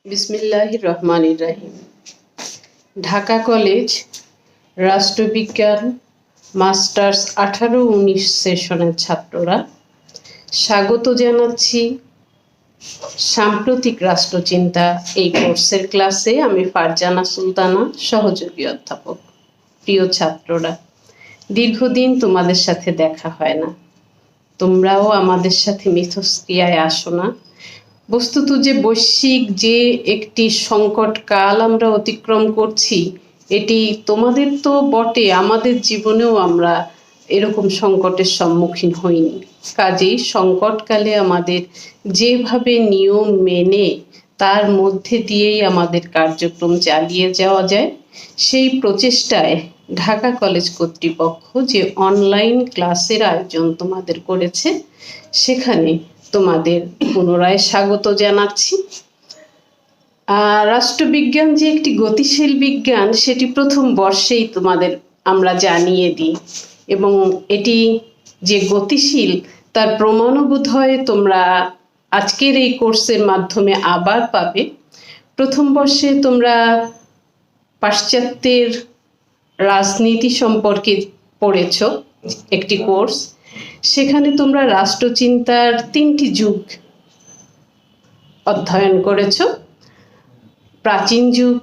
বিসমিল্লাহির রহমানির রহিম। ঢাকা কলেজ রাষ্ট্রবিজ্ঞান মাস্টার্স 18-19 সেশনের ছাত্ররা স্বাগত জানাচ্ছি সাম্প্রতিক রাষ্ট্রচিন্তা এই কোর্সের ক্লাসে। আমি ফারজানা সুলতানা, সহযোগী অধ্যাপক। প্রিয় ছাত্ররা, দীর্ঘদিন তোমাদের সাথে দেখা হয় না, তোমরাও আমাদের সাথে মিথস্ক্রিয়ায় আসো না। বস্তুত যে বৈশ্বিক যে একটি সংকট কাল আমরা অতিক্রম করছি, এটি তোমাদের তো বটে, আমাদের জীবনেও আমরা এরকম সংকটের সম্মুখীন হইনি। কাজেই সংকটকালে আমাদের যেভাবে নিয়ম মেনে তার মধ্যে দিয়েই আমাদের কার্যক্রম চালিয়ে যাওয়া যায়, সেই প্রচেষ্টায় ঢাকা কলেজ কর্তৃপক্ষ যে অনলাইন ক্লাসের আয়োজন তোমাদের করেছে, সেখানে তোমাদের পুনরায় স্বাগত জানাচ্ছি। রাষ্ট্রবিজ্ঞান যে একটি গতিশীল বিজ্ঞান, সেটি প্রথম বর্ষেই তোমাদের আমরা জানিয়ে দিই, এবং এটি যে গতিশীল তার প্রমাণও বোধহয় তোমরা আজকের এই কোর্সের মাধ্যমে আবার পাবে। প্রথম বর্ষে তোমরা পাশ্চাত্যের রাজনীতি সম্পর্কে পড়েছ একটি কোর্স, সেখানে তোমরা রাষ্ট্রচিন্তার 3টি যুগ অধ্যয়ন করেছ: প্রাচীন যুগ,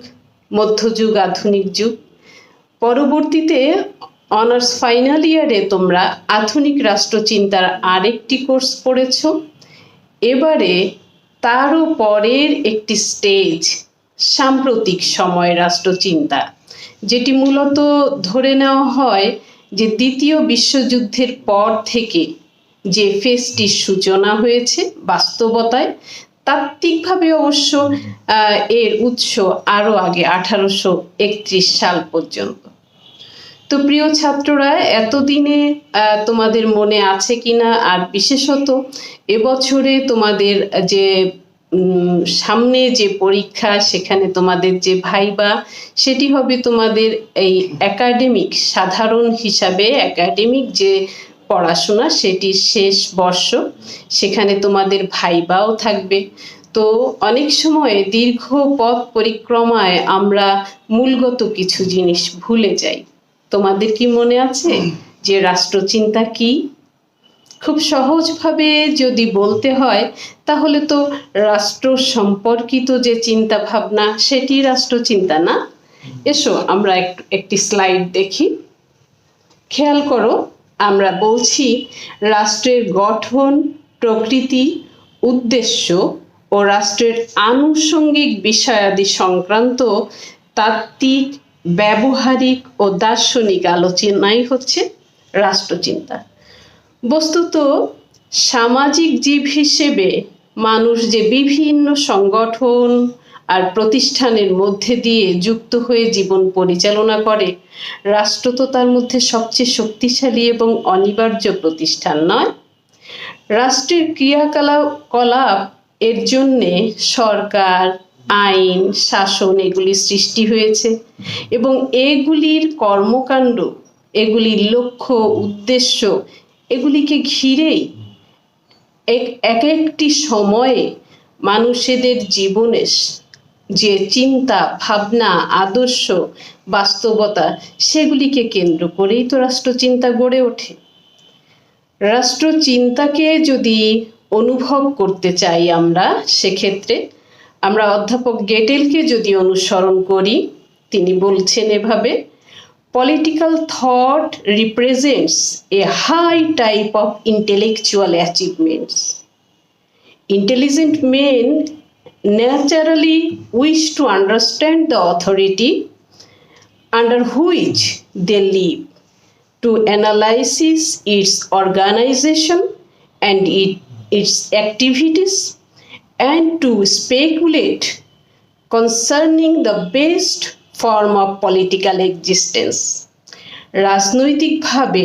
মধ্যযুগ, আধুনিক যুগ। পরবর্তীতে অনার্স ফাইনাল ইয়ারে তোমরা আধুনিক রাষ্ট্রচিন্তার আরেকটি কোর্স পড়েছ। এবারে তারও পরের একটি স্টেজ সাম্প্রতিক সময় রাষ্ট্রচিন্তা, যেটি মূলত ধরে নেওয়া হয় যে দ্বিতীয় বিশ্বযুদ্ধের পর থেকে যে ফেজটির সূচনা হয়েছে বাস্তবতায়। তাত্ত্বিকভাবে অবশ্য এর উৎস আরও আগে 1831 সাল পর্যন্ত। তো প্রিয় ছাত্ররা, এতদিনে তোমাদের মনে আছে কিনা, আর বিশেষত এবছরে তোমাদের যে সামনে যে পরীক্ষা, সেখানে তোমাদের যে ভাইবা, সেটি হবে তোমাদের এই একাডেমিক, সাধারণ হিসাবে একাডেমিক যে পড়াশোনা, সেটির শেষ বর্ষ। সেখানে তোমাদের ভাইবাও থাকবে। তো অনেক সময় দীর্ঘ পথ পরিক্রমায় আমরা মূলগত কিছু জিনিস ভুলে যাই। তোমাদের কি মনে আছে যে রাষ্ট্রচিন্তা কি? খুব সহজভাবে যদি বলতে হয়, তাহলে তো রাষ্ট্র সম্পর্কিত যে চিন্তা ভাবনা, সেটি রাষ্ট্রচিন্তা, না? এসো আমরা একটি স্লাইড দেখি। খেয়াল করো, আমরা বলছি রাষ্ট্রের গঠন, প্রকৃতি, উদ্দেশ্য ও রাষ্ট্রের আনুষঙ্গিক বিষয়াদি সংক্রান্ত তাত্ত্বিক, ব্যবহারিক ও দার্শনিক আলোচনাই হচ্ছে রাষ্ট্রচিন্তা। বস্তুত সামাজিক জীব হিসেবে মানুষ যে বিভিন্ন সংগঠন আর প্রতিষ্ঠানের মধ্যে দিয়ে যুক্ত হয়ে জীবন পরিচালনা করে, রাষ্ট্র তো তার মধ্যে সবচেয়ে শক্তিশালী এবং অনিবার্য প্রতিষ্ঠান, নয়? রাষ্ট্রের ক্রিয়াকলাপ এর জন্যে সরকার, আইন, শাসন এগুলি সৃষ্টি হয়েছে, এবং এগুলির কর্মকাণ্ড, এগুলির লক্ষ্য, উদ্দেশ্য, এগুলিকে ঘিরেই এক একটি সময়ে মানুষেদের জীবনের যে চিন্তা, ভাবনা, আদর্শ, বাস্তবতা, সেগুলিকে কেন্দ্র করেই তো রাষ্ট্রচিন্তা গড়ে ওঠে। রাষ্ট্রচিন্তাকে যদি অনুভব করতে চাই আমরা, সেক্ষেত্রে আমরা অধ্যাপক গেটেলকে যদি অনুসরণ করি, তিনি বলছেন এভাবে: political thought represents a high type of intellectual achievements. Intelligent men naturally wish to understand the authority under which they live, to analyze its organization and its activities, and to speculate concerning the best form of political existence. রাজনৈতিকভাবে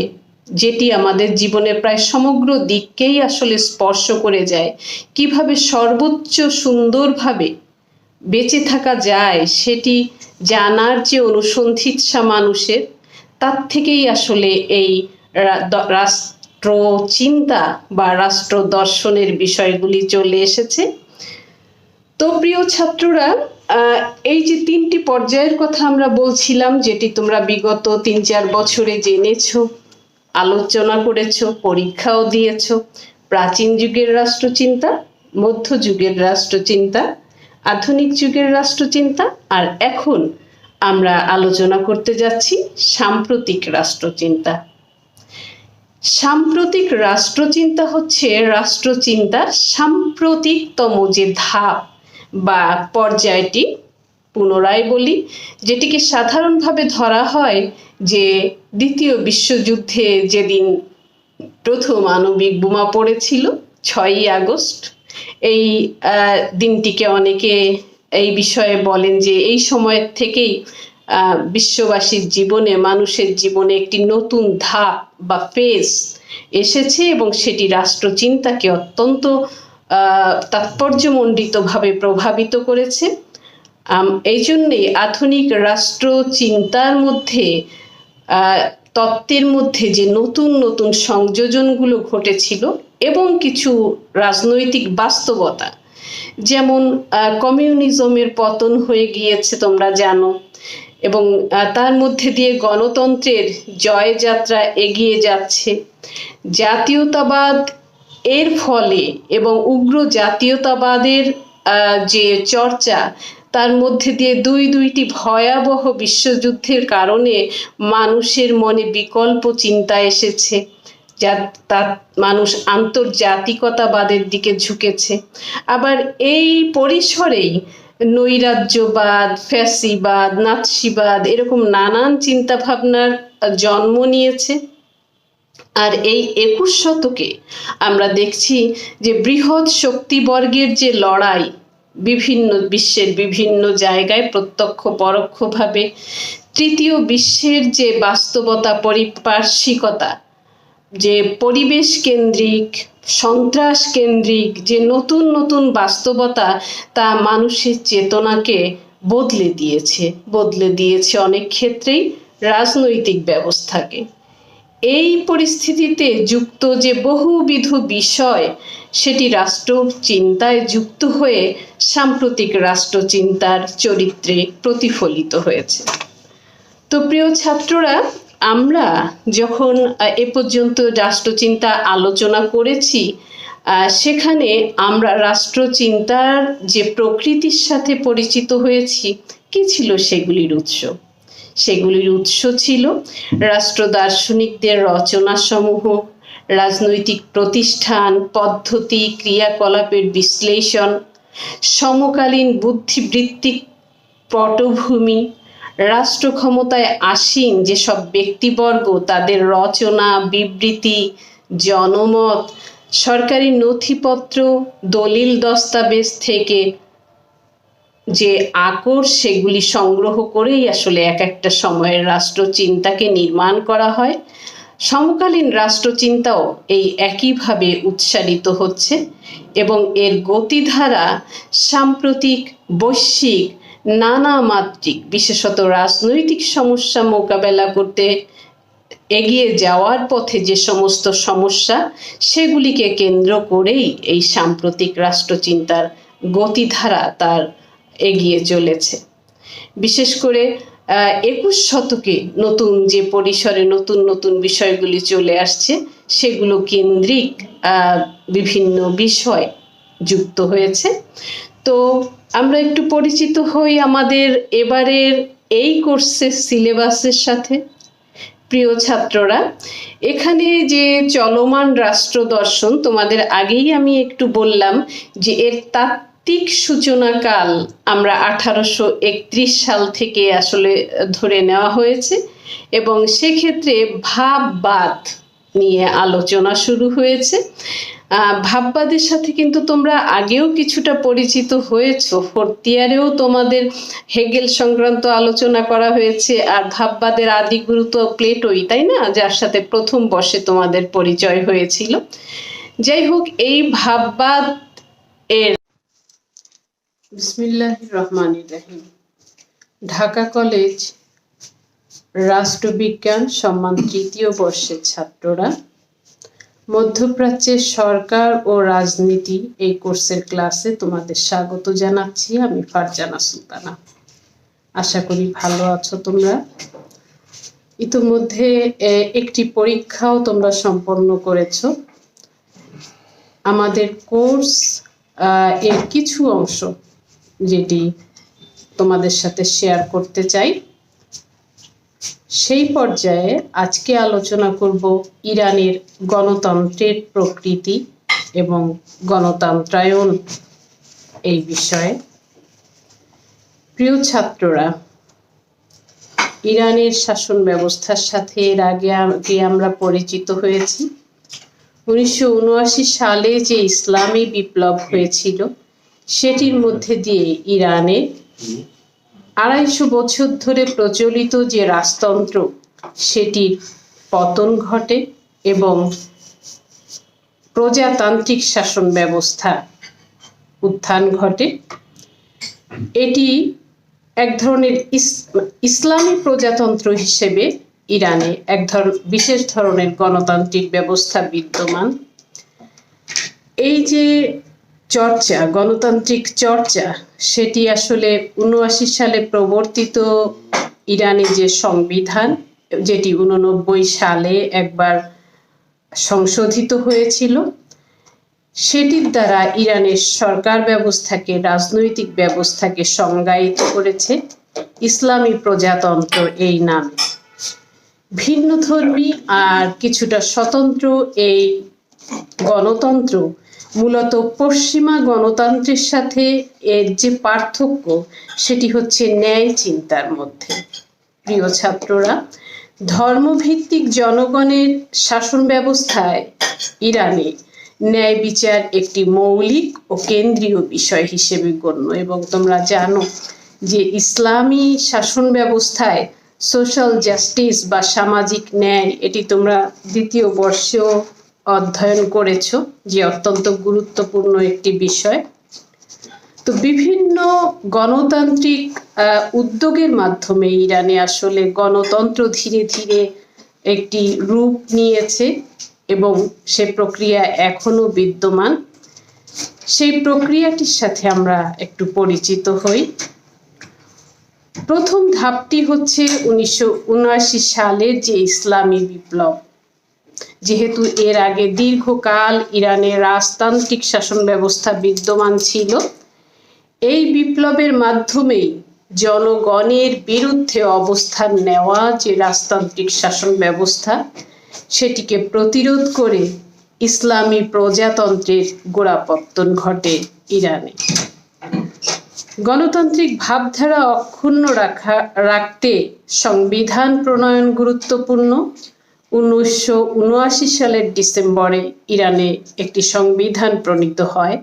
যেটি আমাদের জীবনের প্রায় সমগ্র দিককেই আসলে স্পর্শ করে যায়, কিভাবে সর্বোচ্চ সুন্দরভাবে বেঁচে থাকা যায়, সেটি জানার যে অনুসন্ধিৎসা মানুষের, তার থেকেই আসলে এই রাষ্ট্রচিন্তা বা রাষ্ট্র দর্শনের বিষয়গুলি চলে এসেছে। তো প্রিয় ছাত্ররা, এই যে 3টি পর্যায়ের কথা আমরা বলছিলাম, যেটি তোমরা বিগত 3-4 বছরে জেনেছো, আলোচনা করেছো, পরীক্ষাও দিয়েছো। প্রাচীন যুগের রাষ্ট্রচিন্তা, মধ্যযুগের রাষ্ট্রচিন্তা, আধুনিক যুগের রাষ্ট্রচিন্তা, আর এখন আমরা আলোচনা করতে যাচ্ছি সাম্প্রতিক রাষ্ট্রচিন্তা। সাম্প্রতিক রাষ্ট্রচিন্তা হচ্ছে রাষ্ট্রচিন্তার সাম্প্রতিকতম যে ধাপ বা পর্যায়টি, পুনরায় বলি, যেটিকে সাধারণভাবে ধরা হয় যে দ্বিতীয় বিশ্বযুদ্ধে যেদিন প্রথম আণবিক বোমা পড়েছিল 6ই আগস্ট, এই দিনটিকে অনেকে এই বিষয়ে বলেন যে এই সময় থেকেই বিশ্ববাসীর জীবনে, মানুষের জীবনে একটি নতুন ধাপ বা ফেজ এসেছে এবং সেটি রাষ্ট্রচিন্তাকে অত্যন্ত তাৎপর্যমণ্ডিতভাবে প্রভাবিত করেছে। এই জন্যে আধুনিক রাষ্ট্রচিন্তার মধ্যে তত্ত্বের মধ্যে যে নতুন নতুন সংযোজনগুলো ঘটেছিল এবং কিছু রাজনৈতিক বাস্তবতা, যেমন কমিউনিজমের পতন হয়ে গিয়েছে তোমরা জানো, এবং তার মধ্যে দিয়ে গণতন্ত্রের জয়যাত্রা এগিয়ে যাচ্ছে। জাতীয়তাবাদ এর ফলে এবং উগ্র জাতীয়তাবাদের যে চর্চা, তার মধ্যে দিয়ে দুইটি ভয়াবহ বিশ্বযুদ্ধের কারণে মানুষের মনে বিকল্প চিন্তা এসেছে, যা মানুষ আন্তর্জাতিকতাবাদের দিকে ঝুঁকেছে। আবার এই পরিসরেই নৈরাজ্যবাদ, ফ্যাসিবাদ, নাৎসিবাদ এরকম নানান চিন্তা ভাবনার জন্ম নিয়েছে। আর এই 21 শতকে আমরা দেখছি যে বৃহৎ শক্তিবর্গের যে লড়াই বিভিন্ন বিশ্বের বিভিন্ন জায়গায় প্রত্যক্ষ পরোক্ষভাবে, তৃতীয় বিশ্বের যে বাস্তবতা, পারিপার্শ্বিকতা, যে পরিবেশ কেন্দ্রিক, সন্ত্রাস কেন্দ্রিক যে নতুন নতুন বাস্তবতা, তা মানুষের চেতনাকে বদলে দিয়েছে অনেক ক্ষেত্রেই রাজনৈতিক ব্যবস্থাকে। এই পরিস্থিতিতে যুক্ত যে বহুবিধ বিষয়, সেটি রাষ্ট্রচিন্তায় যুক্ত হয়ে সাম্প্রতিক রাষ্ট্রচিন্তার চরিত্রে প্রতিফলিত হয়েছে। তো প্রিয় ছাত্ররা, আমরা যখন এ পর্যন্ত রাষ্ট্রচিন্তা আলোচনা করেছি, সেখানে আমরা রাষ্ট্রচিন্তার যে প্রকৃতির সাথে পরিচিত হয়েছি। কি ছিল সেগুলির উৎস? সেগুলির উৎস ছিল রাষ্ট্র দার্শনিকদের রচনাসমূহ, রাজনৈতিক প্রতিষ্ঠান, পদ্ধতি, ক্রিয়াকলাপের বিশ্লেষণ, সমকালীন বুদ্ধিবৃত্তিক পটভূমি, রাষ্ট্র ক্ষমতায় আসীন যেসব ব্যক্তিবর্গ, তাদের রচনা, বিবৃতি, জনমত, সরকারি নথিপত্র, দলিল দস্তাবেজ থেকে যে আকর, সেগুলি সংগ্রহ করেই আসলে এক একটা সময়ের রাষ্ট্রচিন্তাকে নির্মাণ করা হয়। সমকালীন রাষ্ট্রচিন্তাও এই একইভাবে উৎসারিত হচ্ছে এবং এর গতিধারা সাম্প্রতিক বৈশ্বিক নানা মাত্রিক, বিশেষত রাজনৈতিক সমস্যা মোকাবেলা করতে এগিয়ে যাওয়ার পথে যে সমস্ত সমস্যা, সেগুলিকে কেন্দ্র করেই এই সাম্প্রতিক রাষ্ট্রচিন্তার গতিধারা তার এগিয়ে চলেছে। বিশেষ করে 21 শতকে নতুন যে পরিসরে নতুন নতুন বিষয়গুলি চলে আসছে, সেগুলো কেন্দ্রিক বিভিন্ন বিষয় যুক্ত হয়েছে। তো আমরা একটু পরিচিত হই আমাদের এবারের এই কোর্সের সিলেবাসের সাথে। প্রিয় ছাত্ররা, এখানে যে চলমান রাষ্ট্র দর্শন, তোমাদের আগেই আমি একটু বললাম যে এর তাত্ত্বিক সূচনাকাল আমরা 1831 সাল থেকে আসলে ধরে নেওয়া হয়েছে এবং সেক্ষেত্রে ভাববাদ নিয়ে আলোচনা শুরু হয়েছে। ভাববাদের সাথে কিন্তু তোমরা আগেও কিছুটা পরিচিত হয়েছো, 4th ইয়ারেও তোমাদের হেগেল সংক্রান্ত আলোচনা করা হয়েছে। আর ভাববাদের আদিগুরু তো প্লেটোই, তাই না, যার সাথে প্রথম বর্ষে তোমাদের পরিচয় হয়েছিল। যাই হোক, এই ভাববাদ এর বিসমিল্লাহির রহমানির রহিম, ঢাকা কলেজ রাষ্ট্রবিজ্ঞান সম্মান 3য় বর্ষের ছাত্ররা, মধ্যপ্রাচ্যের সরকার ও রাজনীতি এই কোর্সের ক্লাসে তোমাদের স্বাগত জানাচ্ছি। আমি ফারজানা সুলতানা। আশা করি ভালো আছো তোমরা। ইতিমধ্যে একটি পরীক্ষাও তোমরা সম্পন্ন করেছো। আমাদের কোর্স এর কিছু অংশ যেটি তোমাদের সাথে শেয়ার করতে চাই। সেই পর্যায়ে আজকে আলোচনা করব ইরানের গণতন্ত্রের প্রকৃতি এবং গণতন্ত্রায়ন এই বিষয়ে। প্রিয় ছাত্ররা, ইরানের শাসন ব্যবস্থার সাথে এর আগে আমরা পরিচিত হয়েছি। 1979 সালে যে ইসলামী বিপ্লব হয়েছিল সেটির মধ্যে দিয়ে ইরানে 250 বছর ধরে প্রচলিত যে রাজতন্ত্র সেটির পতন ঘটে এবং প্রজাতান্ত্রিক শাসন ব্যবস্থা উত্থান ঘটে। এটি এক ধরনের ইসলামী প্রজাতন্ত্র হিসেবে ইরানে বিশেষ ধরনের গণতান্ত্রিক ব্যবস্থা বিদ্যমান। এই যে চর্চা, গণতান্ত্রিক চর্চা, সেটি আসলে 79 সালে প্রবর্তিত ইরানে যে সংবিধান, যেটি 89 সালে একবার সংশোধিত হয়েছিল, সেটির দ্বারা ইরানের সরকার ব্যবস্থাকে, রাজনৈতিক ব্যবস্থাকে সংজ্ঞায়িত করেছে ইসলামী প্রজাতন্ত্র এই নামে। ভিন্নধর্মী আর কিছুটা স্বতন্ত্র এই গণতন্ত্র মূলত পশ্চিমা গণতন্ত্রের সাথে এর যে পার্থক্য সেটি হচ্ছে ন্যায় চিন্তার মধ্যে। প্রিয় ছাত্ররা, ধর্মভিত্তিক জনগণের শাসন ব্যবস্থায় ইরানে ন্যায় বিচার একটি মৌলিক ও কেন্দ্রীয় বিষয় হিসেবে গণ্য। এবং তোমরা জানো যে ইসলামী শাসন ব্যবস্থায় সোশ্যাল জাস্টিস বা সামাজিক ন্যায়, এটি তোমরা দ্বিতীয় বর্ষেও অধ্যয়ন করেছো, যে অত্যন্ত গুরুত্বপূর্ণ একটি বিষয়। তো বিভিন্ন গণতান্ত্রিক উদ্যোগের মাধ্যমে ইরানে আসলে গণতন্ত্র ধীরে ধীরে একটি রূপ নিয়েছে এবং সে প্রক্রিয়া এখনো বিদ্যমান। সেই প্রক্রিয়াটির সাথে আমরা একটু পরিচিত হই। প্রথম ধাপটি হচ্ছে 1979 সালের যে ইসলামী বিপ্লব। যেহেতু এর আগে দীর্ঘকাল ইরানের রাজতান্ত্রিক শাসন ব্যবস্থা বিদ্যমান ছিল, এই বিপ্লবের মাধ্যমেই জনগণের বিরুদ্ধে অবস্থান নেওয়া যে রাজতান্ত্রিক শাসন ব্যবস্থা, সেটিকে প্রতিরোধ করে ইসলামী প্রজাতন্ত্রের গোড়াপত্তন ঘটে ইরানে। গণতান্ত্রিক ভাবধারা অক্ষুণ্ণ রাখতে সংবিধান প্রণয়ন গুরুত্বপূর্ণ। 1979 সালের ডিসেম্বরে ইরানে একটি সংবিধান প্রণীত হয়,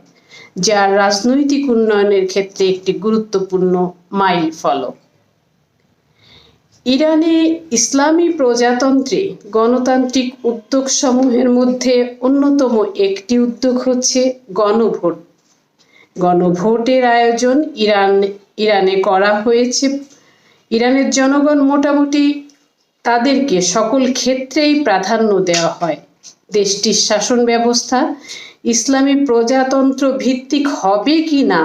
যা রাজনৈতিক উন্নয়নের ক্ষেত্রে একটি গুরুত্বপূর্ণ মাইল ফলক। ইরানে ইসলামী প্রজাতন্ত্রে গণতান্ত্রিক উদ্যোগ সমূহের মধ্যে অন্যতম একটি উদ্যোগ হচ্ছে গণভোট। গণভোটের আয়োজন ইরানে করা হয়েছে। ইরানের জনগণ মোটামুটি তাদেরকে সকল ক্ষেত্রেই প্রাধান্য দেওয়া হয়। দেশটির শাসন ব্যবস্থা ইসলামী প্রজাতন্ত্র ভিত্তিক হবে কি না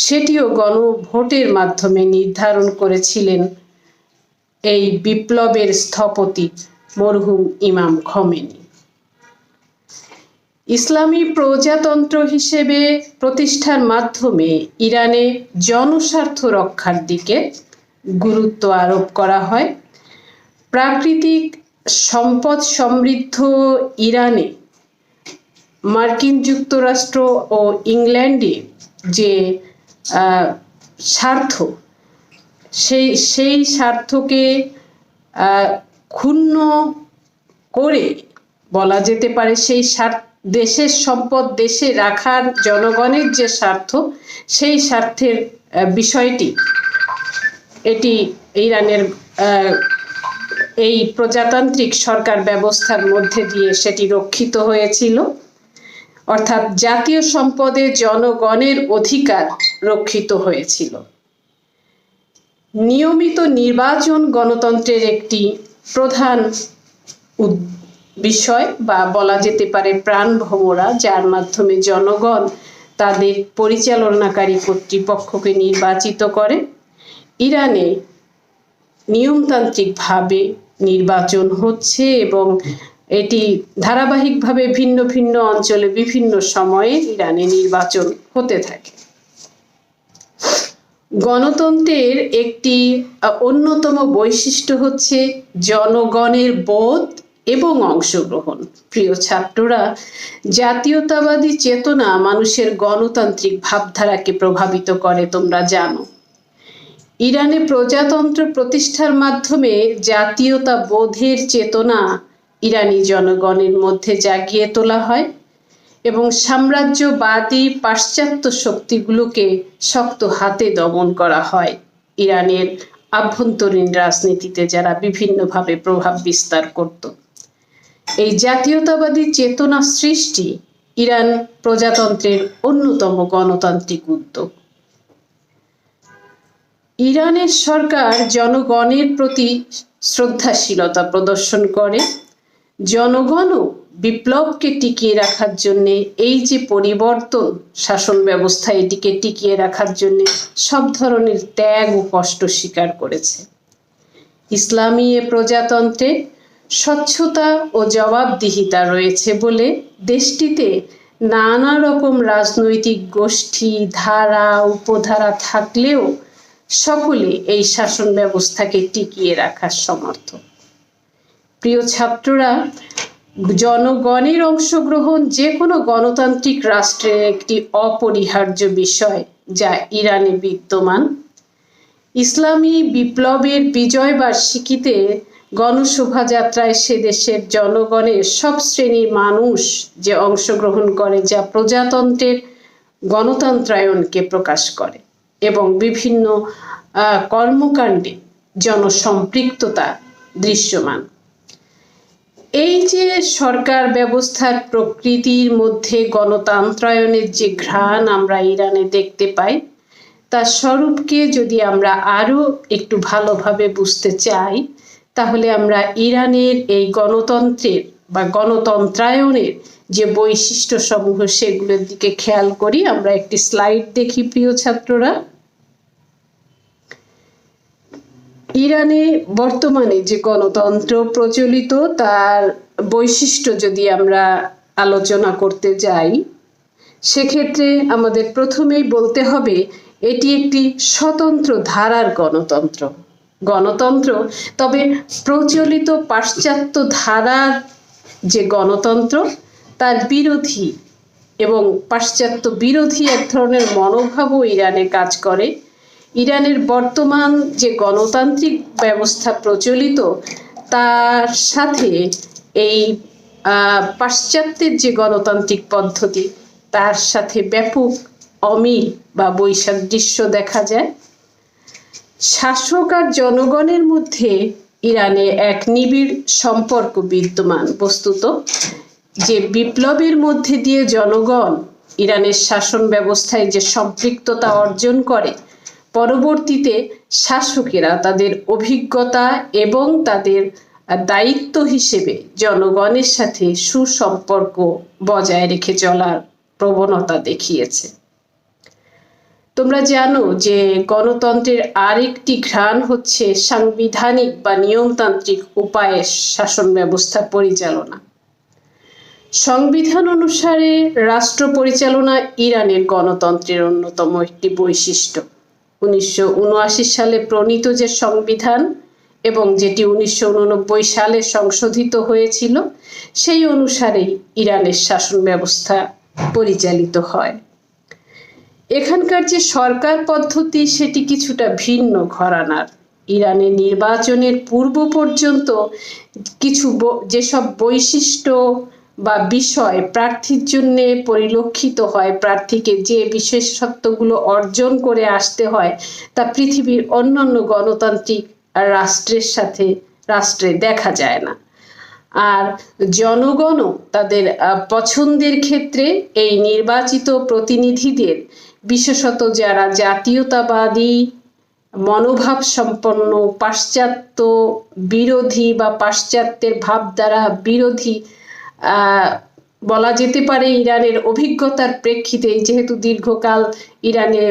সেটিও গণভোটের মাধ্যমে নির্ধারণ করেছিলেন এই বিপ্লবের স্থপতি মরহুম ইমাম খোমেনি। ইসলামী প্রজাতন্ত্র হিসেবে প্রতিষ্ঠার মাধ্যমে ইরানে জনস্বার্থ রক্ষার দিকে গুরুত্ব আরোপ করা হয়। প্রাকৃতিক সম্পদ সমৃদ্ধ ইরানে মার্কিন যুক্তরাষ্ট্র ও ইংল্যান্ডে যে স্বার্থ, সেই স্বার্থকে ক্ষুণ্ণ করে বলা যেতে পারে, সেই দেশের সম্পদ দেশে রাখার জনগণের যে স্বার্থ, সেই স্বার্থের বিষয়টি এটি ইরানের এই প্রজাতান্ত্রিক সরকার ব্যবস্থার মধ্যে দিয়ে সেটি রক্ষিত হয়েছিল। অর্থাৎ জাতীয় সম্পদে জনগণের অধিকার রক্ষিত হয়েছিল। নিয়মিত নির্বাচন গণতন্ত্রের একটি প্রধান বিষয় বা বলা যেতে পারে প্রাণভোমরা, যার মাধ্যমে জনগণ তাদের পরিচালনাকারী কর্তৃপক্ষকে নির্বাচিত করে। ইরানে নিয়মতান্ত্রিকভাবে নির্বাচন হচ্ছে এবং এটি ধারাবাহিকভাবে ভিন্ন ভিন্ন অঞ্চলে বিভিন্ন সময়ে ইরানে নির্বাচন হতে থাকে। গণতন্ত্রের একটি অন্যতম বৈশিষ্ট্য হচ্ছে জনগণের বোধ এবং অংশগ্রহণ। প্রিয় ছাত্ররা, জাতীয়তাবাদী চেতনা মানুষের গণতান্ত্রিক ভাবধারাকে প্রভাবিত করে, তোমরা জানো। ইরানে প্রজাতন্ত্র প্রতিষ্ঠার মাধ্যমে জাতীয়তা বোধের চেতনা ইরানি জনগণের মধ্যে জাগিয়ে তোলা হয় এবং সাম্রাজ্যবাদী পাশ্চাত্য শক্তিগুলোকে শক্ত হাতে দমন করা হয়। ইরানের আভ্যন্তরীণ রাজনীতিতে যারা বিভিন্নভাবে প্রভাব বিস্তার করত, এই জাতীয়তাবাদী চেতনা সৃষ্টি ইরান প্রজাতন্ত্রের অন্যতম গণতান্ত্রিক উদ্যোগ। ইরানের সরকার জনগণের প্রতি শ্রদ্ধাশীলতা প্রদর্শন করে। জনগণও বিপ্লবকে টিকিয়ে রাখার জন্য, এই যে পরিবর্তন শাসন ব্যবস্থা, এটিকে টিকিয়ে রাখার জন্য সব ধরনের ত্যাগ ও কষ্ট স্বীকার করেছে। ইসলামী এ প্রজাতন্ত্রে স্বচ্ছতা ও জবাবদিহিতা রয়েছে বলে দেশটিতে নানা রকম রাজনৈতিক গোষ্ঠী, ধারা, উপধারা থাকলেও সকলে এই শাসন ব্যবস্থাকে টিকিয়ে রাখার সমর্থ। প্রিয় ছাত্ররা, জনগণের অংশগ্রহণ যে কোনো গণতান্ত্রিক রাষ্ট্রের একটি অপরিহার্য বিষয় যা ইরানে বিদ্যমান। ইসলামী বিপ্লবের বিজয় বার্ষিকীতে গণশোভাযাত্রায় সে দেশের জনগণের সব শ্রেণীর মানুষ যে অংশগ্রহণ করে, যা প্রজাতন্ত্রের গণতন্ত্রায়নকে প্রকাশ করে এবং বিভিন্ন কর্মকাণ্ডে জনসম্পৃক্ততা দৃশ্যমান। এই যে সরকার ব্যবস্থার প্রকৃতির মধ্যে গণতন্ত্রায়নের যে ঘ্রাণ আমরা ইরানে দেখতে পাই, তার স্বরূপকে যদি আমরা আরো একটু ভালোভাবে বুঝতে চাই, তাহলে আমরা ইরানের এই গণতন্ত্রের বা গণতন্ত্রায়নের যে বৈশিষ্ট্য সমূহ সেগুলোর দিকে খেয়াল করি। আমরা একটি স্লাইড দেখি প্রিয় ছাত্ররা। ইরানে বর্তমানে যে গণতন্ত্র প্রচলিত, তার বৈশিষ্ট্য যদি আমরা আলোচনা করতে যাই, সেক্ষেত্রে আমাদের প্রথমেই বলতে হবে এটি একটি স্বতন্ত্র ধারার গণতন্ত্র। তবে প্রচলিত পাশ্চাত্য ধারার যে গণতন্ত্র, তার বিরোধী এবং পাশ্চাত্য বিরোধী এক ধরনের মনোভাবও ইরানে কাজ করে। ইরানের বর্তমান যে গণতান্ত্রিক ব্যবস্থা প্রচলিত, তার সাথে এই পাশ্চাত্যের যে গণতান্ত্রিক পদ্ধতি, তার সাথে ব্যাপক অমিল বা বৈসাদৃশ্য দেখা যায়। শাসক আর জনগণের মধ্যে ইরানে এক নিবিড় সম্পর্ক বিদ্যমান। বস্তুত যে বিপ্লবের মধ্যে দিয়ে জনগণ ইরানের শাসন ব্যবস্থায় যে সম্পৃক্ততা অর্জন করে, পরবর্তীতে শাসকেরা তাদের অভিজ্ঞতা এবং তাদের দায়িত্ব হিসেবে জনগণের সাথে সুসম্পর্ক বজায় রেখে চলার প্রবণতা দেখিয়েছে। তোমরা জানো যে গণতন্ত্রের আরেকটি ঘ্রাণ হচ্ছে সাংবিধানিক বা নিয়মতান্ত্রিক উপায়ে শাসন ব্যবস্থা পরিচালনা। সংবিধান অনুসারে রাষ্ট্র পরিচালনা ইরানের গণতন্ত্রের অন্যতম একটি বৈশিষ্ট্য। 1979 সালে প্রণীত যে সংবিধান এবং যেটি 1989 সালে সংশোধিত হয়েছিল, সেই অনুসারেই ইরানের শাসন ব্যবস্থা পরিচালিত হয়। এখানকার যে সরকার পদ্ধতি, সেটি কিছুটা ভিন্ন ঘরানার। ইরানে নির্বাচনের পূর্ব পর্যন্ত কিছু যেসব বৈশিষ্ট্য বা বিষয় প্রার্থীর জন্য পরিলক্ষিত হয়, প্রার্থীকে যে বিশেষত্বগুলো অর্জন করে আসতে হয়, তা পৃথিবীর অন্যান্য গণতান্ত্রিক রাষ্ট্রে দেখা যায় না। আর জনগণও তাদের পছন্দের ক্ষেত্রে এই নির্বাচিত প্রতিনিধিদের, বিশেষত যারা জাতীয়তাবাদী মনোভাব সম্পন্ন, পাশ্চাত্য বিরোধী বা পাশ্চাত্যের ভাবধারা বিরোধী বলা যেতে পারে ইরানের অভিজ্ঞতার প্রেক্ষিতে, যেহেতু দীর্ঘকাল ইরানে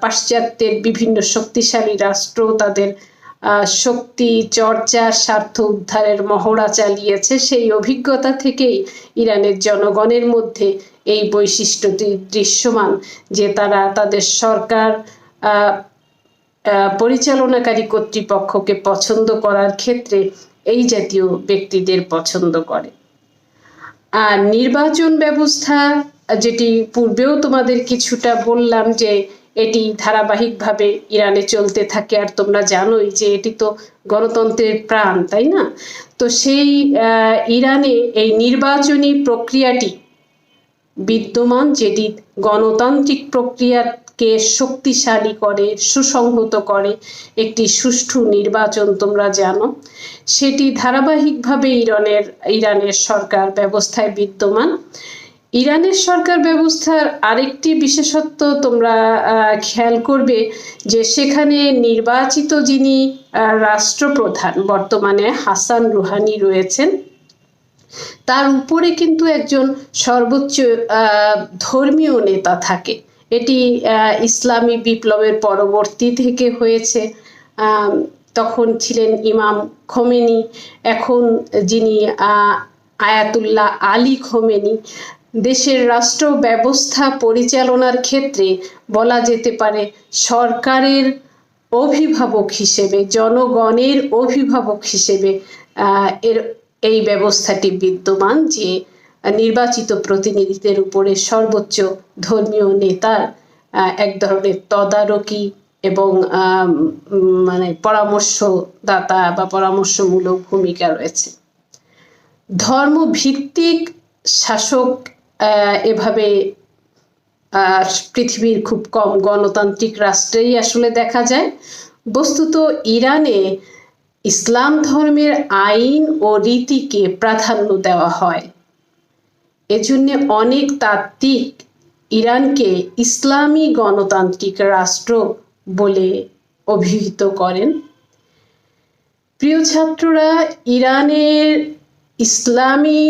পাশ্চাত্যের বিভিন্ন শক্তিশালী রাষ্ট্র তাদের শক্তি চর্চার স্বার্থ উদ্ধারের মহড়া চালিয়েছে, সেই অভিজ্ঞতা থেকেই ইরানের জনগণের মধ্যে এই বৈশিষ্ট্যটি দৃশ্যমান যে তারা তাদের সরকার পরিচালনাকারী কর্তৃপক্ষকে পছন্দ করার ক্ষেত্রে এই জাতীয় ব্যক্তিদের পছন্দ করে। আর নির্বাচন ব্যবস্থা, যেটি পূর্বেও তোমাদের কিছুটা বললাম যে এটি ধারাবাহিকভাবে ইরানে চলতে থাকে, আর তোমরা জানোই যে এটি তো গণতন্ত্রের প্রাণ, তাই না? তো সেই ইরানে এই নির্বাচনী প্রক্রিয়াটি বিদ্যমান, যেটি গণতান্ত্রিক প্রক্রিয়াকে শক্তিশালী করে, সুসংহত করে। একটি সুষ্ঠু নির্বাচন তোমরা জানো, সেটি ধারাবাহিকভাবে ইরানের সরকার ব্যবস্থায় বিদ্যমান। ইরানের সরকার ব্যবস্থার আরেকটি বিশেষত্ব তোমরা খেয়াল করবে যে সেখানে নির্বাচিত যিনি রাষ্ট্রপ্রধান, বর্তমানে হাসান রুহানি রয়েছেন, তার উপরে কিন্তু একজন সর্বোচ্চ ধর্মীয় নেতা থাকে। এটি ইসলামী বিপ্লবের পরবর্তী থেকে হয়েছে। তখন ছিলেন ইমাম খোমেনি, এখন যিনি আয়াতুল্লাহ আলী খোমেনি। দেশের রাষ্ট্র ব্যবস্থা পরিচালনার ক্ষেত্রে বলা যেতে পারে সরকারের অভিভাবক হিসেবে, জনগণের অভিভাবক হিসেবে এই ব্যবস্থাটি বিদ্যমান, যে নির্বাচিত প্রতিনিধিদের উপরে সর্বোচ্চ ধর্মীয় নেতার এক ধরনের তদারকি এবং মানে পরামর্শদাতা বা পরামর্শমূলক ভূমিকা রয়েছে। ধর্মভিত্তিক শাসক এভাবে পৃথিবীর খুব কম গণতান্ত্রিক রাষ্ট্রেই আসলে দেখা যায়। বস্তুত ইরানে ইসলাম ধর্মের আইন ও রীতিকে প্রাধান্য দেওয়া হয়। এজন্য অনেক তাত্ত্বিক ইরানকে ইসলামী গণতান্ত্রিক রাষ্ট্র বলে অভিহিত করেন। প্রিয় ছাত্ররা, ইরানের ইসলামী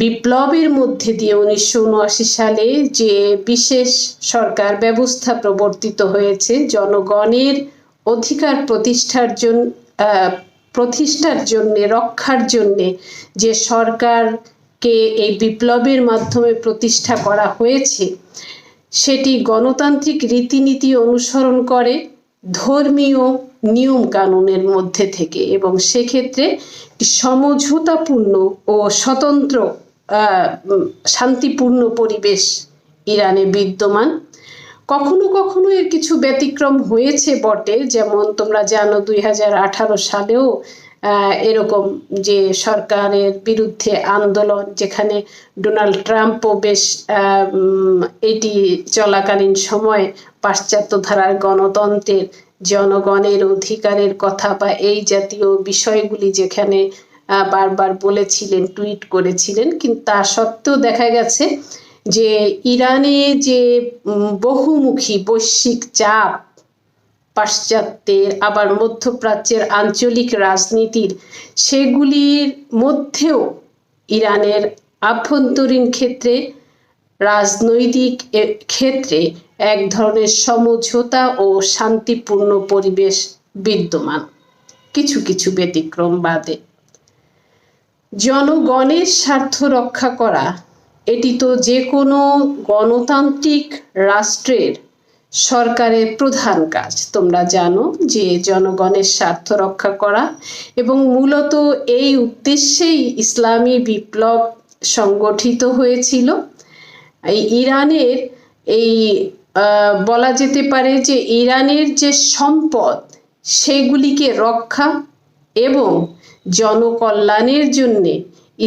বিপ্লবের মধ্যে দিয়ে 1979 সালে যে বিশেষ সরকার ব্যবস্থা প্রবর্তিত হয়েছে, জনগণের অধিকার প্রতিষ্ঠার জন্য রক্ষার জন্যে যে সরকারকে এই বিপ্লবের মাধ্যমে প্রতিষ্ঠা করা হয়েছে, সেটি গণতান্ত্রিক রীতিনীতি অনুসরণ করে ধর্মীয় নিয়ম কানুনের মধ্যে থেকে, এবং সেক্ষেত্রে সমঝোতাপূর্ণ ও স্বতন্ত্র শান্তিপূর্ণ পরিবেশ ইরানে বিদ্যমান। কখনো কখনো এর কিছু ব্যতিক্রম হয়েছে বটে, যেমন তোমরা জানো 2018 সালেও এরকম যে সরকারের বিরুদ্ধে আন্দোলন, যেখানে ডোনাল্ড ট্রাম্পও বেশ এটি চলাকালীন সময়ে পাশ্চাত্য ধারার গণতন্ত্রের, জনগণের অধিকারের কথা বা এই জাতীয় বিষয়গুলি যেখানে বারবার বলেছিলেন, টুইট করেছিলেন, কিন্তু তা সত্ত্বেও দেখা গেছে যে ইরানে যে বহুমুখী বৈশ্বিক চাপ, পাশ্চাত্যের আবার মধ্যপ্রাচ্যের আঞ্চলিক রাজনীতির, সেগুলির মধ্যেও ইরানের আভ্যন্তরীণ ক্ষেত্রে, রাজনৈতিক ক্ষেত্রে এক ধরনের সমঝোতা ও শান্তিপূর্ণ পরিবেশ বিদ্যমান, কিছু কিছু ব্যতিক্রম বাদে। জনগণের স্বার্থ রক্ষা করা, এটি তো যে কোনো গণতান্ত্রিক রাষ্ট্রের সরকারের প্রধান কাজ। তোমরা জানো যে জনগণের স্বার্থ রক্ষা করা, এবং মূলত এই উদ্দেশ্যেই ইসলামী বিপ্লব সংগঠিত হয়েছিল। এই ইরানের বলা যেতে পারে যে ইরানের যে সম্পদ, সেগুলিকে রক্ষা এবং জনকল্যাণের জন্যে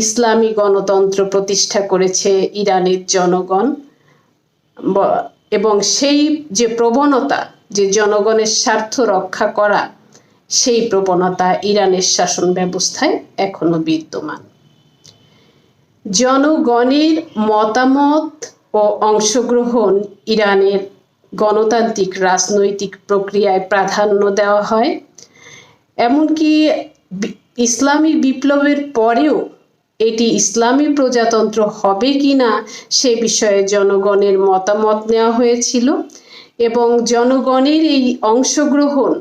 ইসলামী গণতন্ত্র প্রতিষ্ঠা করেছে ইরানের জনগণ। এবং সেই যে প্রবণতা, যে জনগণের স্বার্থ রক্ষা করা, সেই প্রবণতা ইরানের শাসন ব্যবস্থায় এখনো বিদ্যমান। জনগণের মতামত ও অংশগ্রহণ ইরানের গণতান্ত্রিক রাজনৈতিক প্রক্রিয়ায় প্রাধান্য দেওয়া হয়। এমনকি ইসলামী বিপ্লবের পরেও এটি ইসলামী প্রজাতন্ত্র হবে কিনা সে বিষয়ে জনগণের মতামত নেওয়া হয়েছিল এবং জনগণের এই অংশগ্রহণ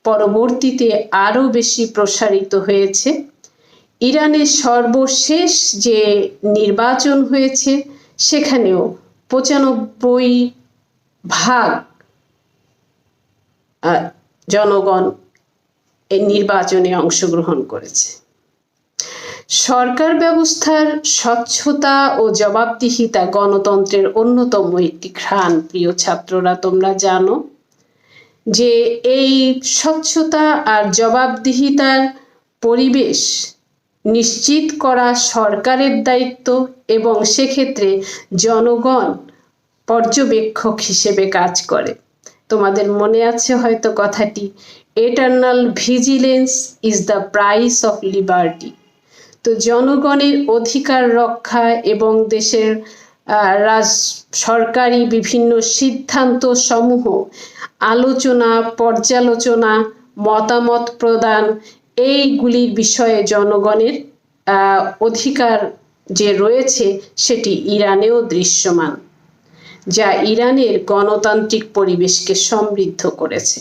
পরবর্তীতে আরও বেশি প্রসারিত হয়েছে। ইরানের সর্বশেষ যে নির্বাচন হয়েছে সেখানেও 95% জনগণ এই নির্বাচনে অংশগ্রহণ করেছে। সরকার ব্যবস্থার স্বচ্ছতা ও জবাবদিহিতা গণতন্ত্রের অন্যতম একটি ঘ্রাণ। প্রিয় ছাত্ররা, তোমরা জানো যে এই স্বচ্ছতা আর জবাবদিহিতার পরিবেশ নিশ্চিত করা সরকারের দায়িত্ব এবং সেক্ষেত্রে জনগণ পর্যবেক্ষক হিসেবে কাজ করে। তোমাদের মনে আছে হয়তো কথাটি, eternal vigilance is the price of liberty. তো জনগণের অধিকার রক্ষা এবং দেশের সরকারি বিভিন্ন সিদ্ধান্ত সমূহ আলোচনা, পর্যালোচনা, মতামত প্রদান, এইগুলির বিষয়ে জনগণের অধিকার যে রয়েছে সেটি ইরানেও দৃশ্যমান, যা ইরানের গণতান্ত্রিক পরিবেশকে সমৃদ্ধ করেছে।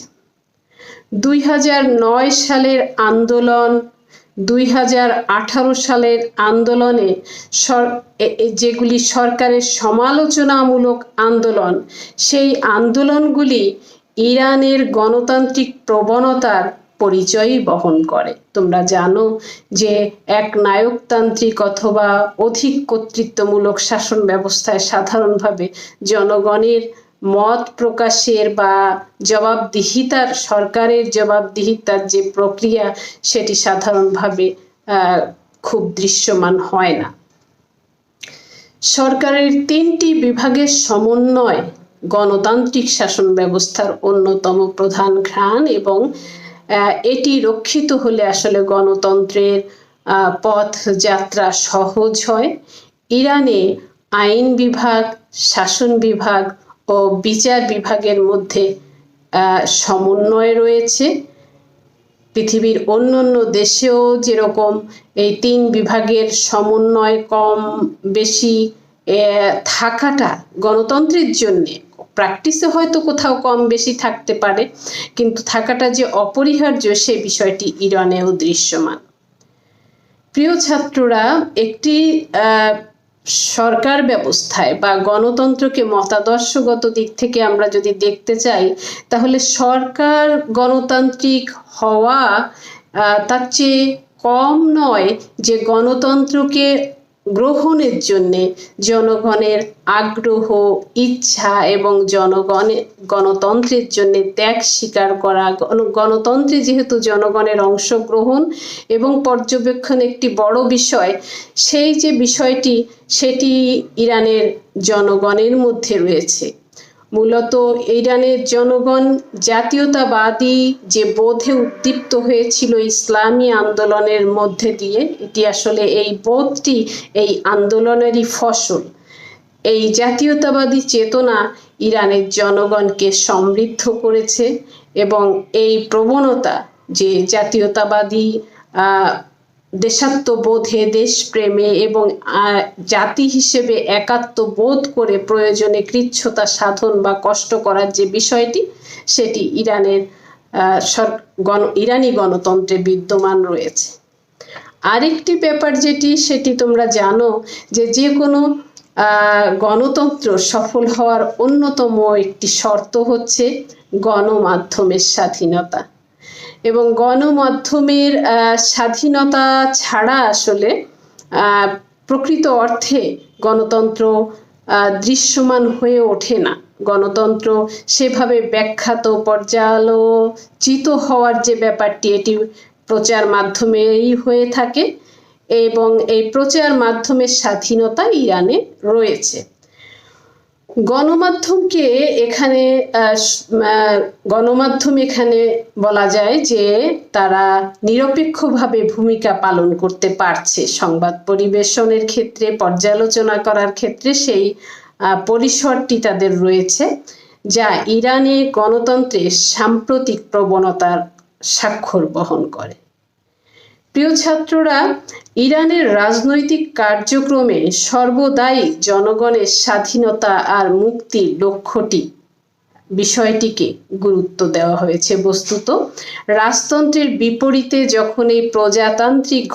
2009 সালের আন্দোলন, 2018 সালের আন্দোলনে যেগুলি সরকারের সমালোচনামূলক আন্দোলন, সেই আন্দোলনগুলি ইরানের গণতান্ত্রিক প্রবণতার পরিচয়ই বহন করে। তোমরা জানো যে এক নায়কতান্ত্রিক অথবা অধিক কর্তৃত্বমূলক শাসন ব্যবস্থায় সাধারণভাবে জনগণের মত প্রকাশের বা জবাবদিহিতার, সরকারের জবাবদিহিতার যে প্রক্রিয়া সেটি সাধারণভাবে খুব দৃশ্যমান হয় না। সরকারের 3টি বিভাগের সমন্বয় গণতান্ত্রিক শাসন ব্যবস্থার অন্যতম প্রধান ঘ্রাণ এবং এটি রক্ষিত হলে আসলে গণতন্ত্রের পথ যাত্রা সহজ হয়। ইরানে আইন বিভাগ, শাসন বিভাগ ও বিচার বিভাগের মধ্যে সমন্বয় রয়েছে। পৃথিবীর অন্যান্য দেশেও যেরকম এই 3 বিভাগের সমন্বয় কম বেশি থাকাটা গণতন্ত্রের জন্যে, প্র্যাকটিসে হয়তো কোথাও কম বেশি থাকতে পারে, কিন্তু থাকাটা যে অপরিহার্য সে বিষয়টি ইরানেও দৃশ্যমান। প্রিয় ছাত্ররা, একটি সরকার ব্যবস্থায় বা গণতন্ত্রকে মতাদর্শগত দিক থেকে আমরা যদি দেখতে চাই, তাহলে সরকার গণতান্ত্রিক হওয়া তার চেয়ে কম নয় যে গণতন্ত্রকে গ্রহণের জন্যে জনগণের আগ্রহ, ইচ্ছা এবং গণতন্ত্রের জন্য ত্যাগ স্বীকার করা। গণতন্ত্রে যেহেতু জনগণের অংশগ্রহণ এবং পর্যবেক্ষণ একটি বড় বিষয়, সেই যে বিষয়টি সেটি ইরানের জনগণের মধ্যে রয়েছে। মূলত ইরানের জনগণ জাতীয়তাবাদী যে বোধে উদ্দীপ্ত হয়েছিল ইসলামী আন্দোলনের মধ্যে দিয়ে, এটি আসলে এই বোধটি এই আন্দোলনেরই ফসল। এই জাতীয়তাবাদী চেতনা ইরানের জনগণকে সমৃদ্ধ করেছে এবং এই প্রবণতা যে জাতীয়তাবাদী দেশাত্মবোধে, দেশপ্রেমে এবং জাতি হিসেবে একাত্মবোধ করে প্রয়োজনে কৃচ্ছ্রতা সাধন বা কষ্ট করার যে বিষয়টি, সেটি ইরানি গণতন্ত্রে বিদ্যমান রয়েছে। আরেকটি ব্যাপার সেটি তোমরা জানো যে কোনো গণতন্ত্র সফল হওয়ার অন্যতম একটি শর্ত হচ্ছে গণমাধ্যমের স্বাধীনতা। এবং গণমাধ্যমের স্বাধীনতা ছাড়া আসলে প্রকৃত অর্থে গণতন্ত্র দৃশ্যমান হয়ে ওঠে না। গণতন্ত্র সেভাবে ব্যাখ্যাত, পর্যালোচিত হওয়ার যে ব্যাপারটি, এটি প্রচার মাধ্যমেই হয়ে থাকে এবং এই প্রচার মাধ্যমের স্বাধীনতা ইরানে রয়েছে। গণমাধ্যম এখানে বলা যায় যে তারা নিরপেক্ষভাবে ভূমিকা পালন করতে পারছে। সংবাদ পরিবেশনের ক্ষেত্রে, পর্যালোচনা করার ক্ষেত্রে সেই পরিসরটি তাদের রয়েছে। যা ইরানে গণতন্ত্রের সাম্প্রতিক প্রবণতার স্বাক্ষর বহন করে। প্রিয় ছাত্ররা, ইরানের রাজনৈতিক কার্যক্রমে সর্বদাই জনগণের স্বাধীনতা আর মুক্তির বিষয়টিকে গুরুত্ব দেওয়া হয়েছে। বস্তুত রাজতন্ত্রের বিপরীতে যখন এই প্রজাতান্ত্রিক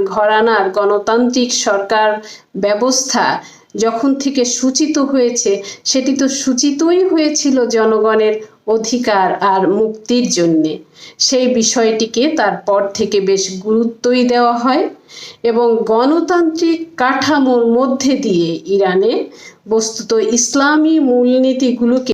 ঘরানার গণতান্ত্রিক সরকার ব্যবস্থা যখন থেকে সূচিত হয়েছে, সেটি তো সূচিতই হয়েছিল জনগণের অধিকার আর মুক্তির জন্যে। সেই বিষয়টিকে তারপর থেকে বেশ গুরুত্বই দেওয়া হয় এবং গণতান্ত্রিক কাঠামোর মধ্যে দিয়ে ইরানে বস্তুত ইসলামী মূলনীতিগুলোকে